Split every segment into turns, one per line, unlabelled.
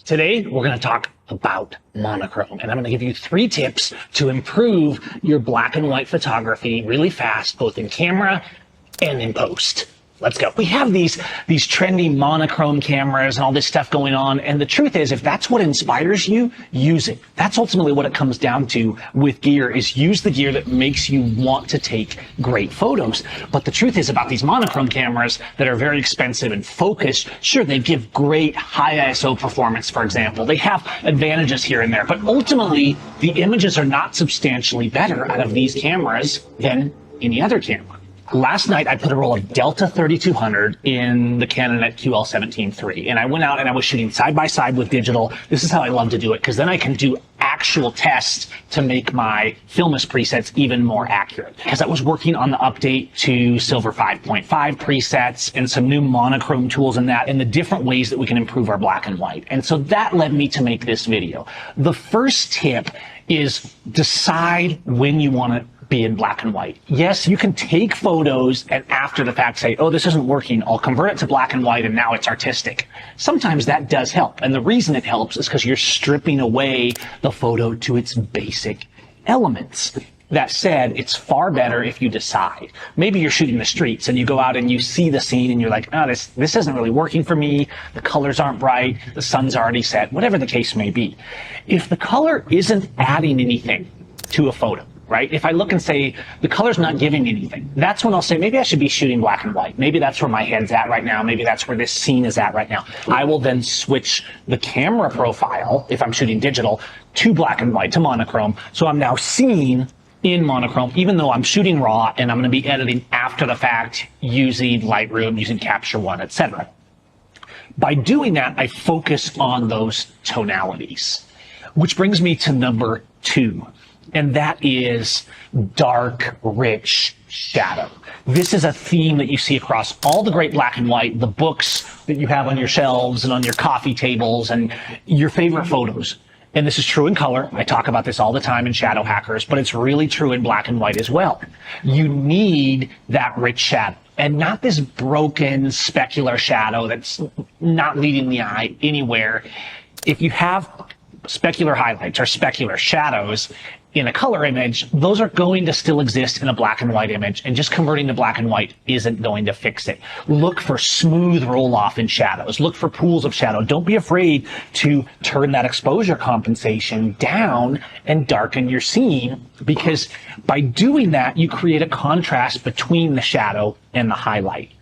Today, we're going to talk about monochrome, and I'm going to give you 3 tips to improve your black and white photography really fast, both in camera and in post. Let's go. We have these trendy monochrome cameras and all this stuff going on, and the truth is, if that's what inspires you, use it. That's ultimately what it comes down to with gear, is use the gear that makes you want to take great photos. But the truth is about these monochrome cameras that are very expensive and focused, sure, they give great high ISO performance, for example. They have advantages here and there, but ultimately, the images are not substantially better out of these cameras than any other camera. Last night, I put a roll of Delta 3200 in the Canon at QL17 III, and I went out and I was shooting side by side with digital. This is how I love to do it, because then I can do actual tests to make my Filmus presets even more accurate. Because I was working on the update to Silver 5.5 presets and some new monochrome tools in that, and the different ways that we can improve our black and white. And so that led me to make this video. The first tip is decide when you want to be in black and white. Yes, you can take photos and after the fact say, oh, this isn't working, I'll convert it to black and white and now it's artistic. Sometimes that does help. And the reason it helps is because you're stripping away the photo to its basic elements. That said, it's far better if you decide. Maybe you're shooting the streets and you go out and you see the scene and you're like, oh, this isn't really working for me. The colors aren't bright. The sun's already set, whatever the case may be. If the color isn't adding anything to a photo, right? If I look and say, the color's not giving anything, that's when I'll say, maybe I should be shooting black and white. Maybe that's where my head's at right now. Maybe that's where this scene is at right now. I will then switch the camera profile, if I'm shooting digital, to black and white, to monochrome. So I'm now seeing in monochrome, even though I'm shooting raw and I'm going to be editing after the fact using Lightroom, using Capture One, etc. By doing that, I focus on those tonalities, which brings me to number 2. And that is dark, rich shadow. This is a theme that you see across all the great black and white, the books that you have on your shelves and on your coffee tables and your favorite photos. And this is true in color. I talk about this all the time in Shadow Hackers, but it's really true in black and white as well. You need that rich shadow, and not this broken specular shadow that's not leading the eye anywhere. If you have specular highlights or specular shadows in a color image, those are going to still exist in a black and white image, and just converting to black and white isn't going to fix it. Look for smooth roll-off in shadows. Look for pools of shadow. Don't be afraid to turn that exposure compensation down and darken your scene, because by doing that, you create a contrast between the shadow and the highlight.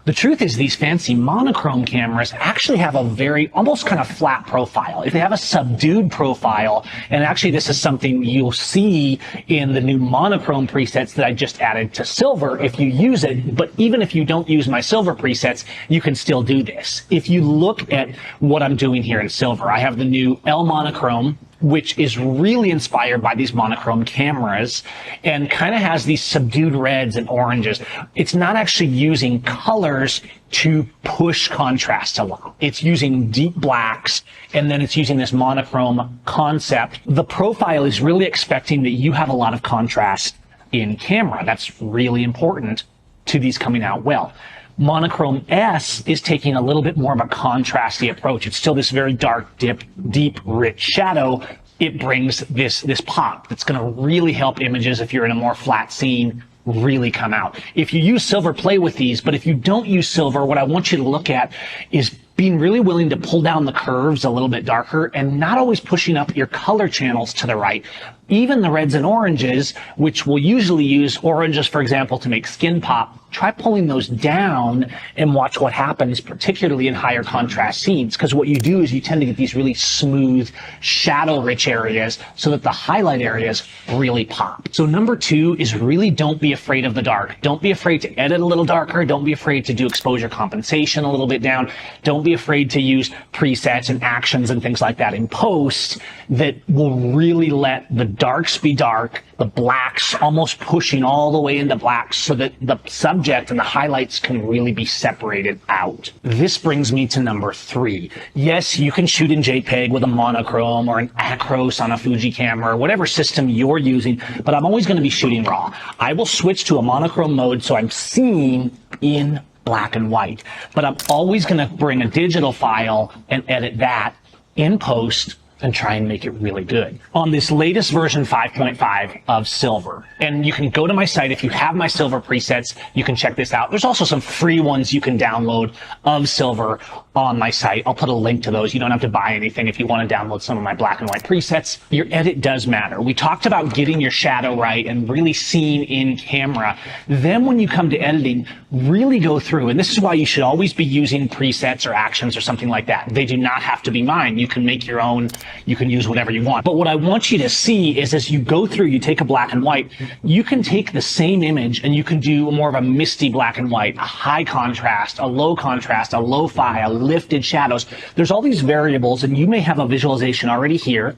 The truth is, these fancy monochrome cameras actually have a very almost kind of flat profile. If they have a subdued profile, and actually this is something you'll see in the new monochrome presets that I just added to silver if you use it, but even if you don't use my silver presets, you can still do this. If you look at what I'm doing here in silver, I have the new L monochrome, which is really inspired by these monochrome cameras and kind of has these subdued reds and oranges. It's not actually using colors to push contrast a lot. It's using deep blacks, and then it's using this monochrome concept. The profile is really expecting that you have a lot of contrast in camera. That's really important to these coming out well. Monochrome S is taking a little bit more of a contrasty approach. It's still this very dark, deep, rich shadow. It brings this pop that's going to really help images, if you're in a more flat scene, really come out. If you use silver, play with these, but if you don't use silver, what I want you to look at is being really willing to pull down the curves a little bit darker and not always pushing up your color channels to the right. Even the reds and oranges, which we'll usually use oranges, for example, to make skin pop, try pulling those down and watch what happens, particularly in higher contrast scenes. Because what you do is you tend to get these really smooth, shadow-rich areas so that the highlight areas really pop. So number 2 is really don't be afraid of the dark. Don't be afraid to edit a little darker. Don't be afraid to do exposure compensation a little bit down. Don't be afraid to use presets and actions and things like that in post that will really let the darks be dark, the blacks almost pushing all the way into blacks so that the subject and the highlights can really be separated out. This brings me to number 3. Yes, you can shoot in JPEG with a monochrome or an Acros on a Fuji camera or whatever system you're using, but I'm always going to be shooting raw. I will switch to a monochrome mode so I'm seeing in black and white. But I'm always going to bring a digital file and edit that in post and try and make it really good. On this latest version 5.5 of Silver, and you can go to my site if you have my Silver presets, you can check this out. There's also some free ones you can download of Silver on my site. I'll put a link to those. You don't have to buy anything if you want to download some of my black and white presets. Your edit does matter. We talked about getting your shadow right and really seen in camera. Then when you come to editing, really go through, and this is why you should always be using presets or actions or something like that. They do not have to be mine. You can make your own. You can use whatever you want. But what I want you to see is as you go through, you take a black and white, you can take the same image and you can do more of a misty black and white, a high contrast, a low contrast, a lo-fi, a lifted shadows. There's all these variables, and you may have a visualization already here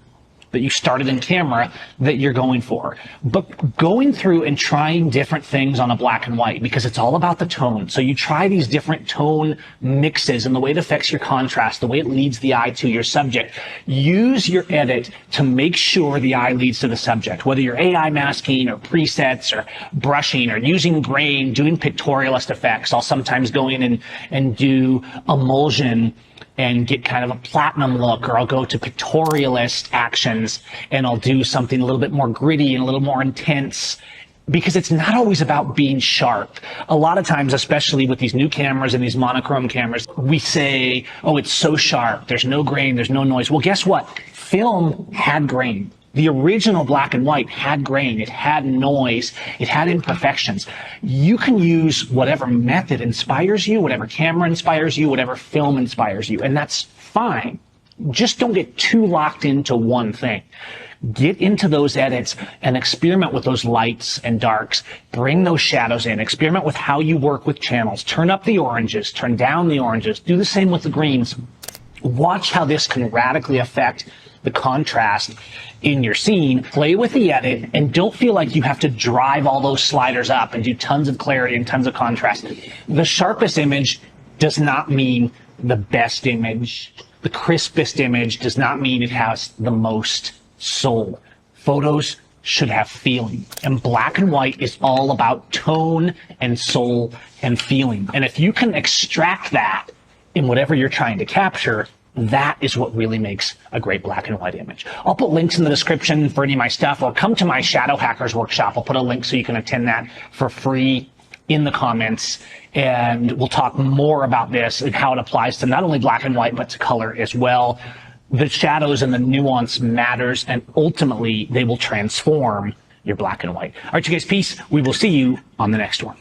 that you started in camera that you're going for. But going through and trying different things on a black and white, because it's all about the tone. So you try these different tone mixes and the way it affects your contrast, the way it leads the eye to your subject. Use your edit to make sure the eye leads to the subject, whether you're AI masking or presets or brushing or using grain, doing pictorialist effects. I'll sometimes go in and do emulsion and get kind of a platinum look, or I'll go to pictorialist actions and I'll do something a little bit more gritty and a little more intense, because it's not always about being sharp. A lot of times, especially with these new cameras and these monochrome cameras, we say, oh, it's so sharp, there's no grain, there's no noise. Well, guess what? Film had grain. The original black and white had grain, it had noise, it had imperfections. You can use whatever method inspires you, whatever camera inspires you, whatever film inspires you, and that's fine. Just don't get too locked into one thing. Get into those edits and experiment with those lights and darks. Bring those shadows in. Experiment with how you work with channels. Turn up the oranges, turn down the oranges. Do the same with the greens. Watch how this can radically affect the contrast in your scene. Play with the edit and don't feel like you have to drive all those sliders up and do tons of clarity and tons of contrast. The sharpest image does not mean the best image. The crispest image does not mean it has the most soul. Photos should have feeling, and black and white is all about tone and soul and feeling. And if you can extract that in whatever you're trying to capture, that is what really makes a great black and white image. I'll put links in the description for any of my stuff, or come to my Shadow Hackers workshop. I'll put a link so you can attend that for free in the comments, and we'll talk more about this and how it applies to not only black and white, but to color as well. The shadows and the nuance matters, and ultimately they will transform your black and white. All right, you guys, peace. We will see you on the next one.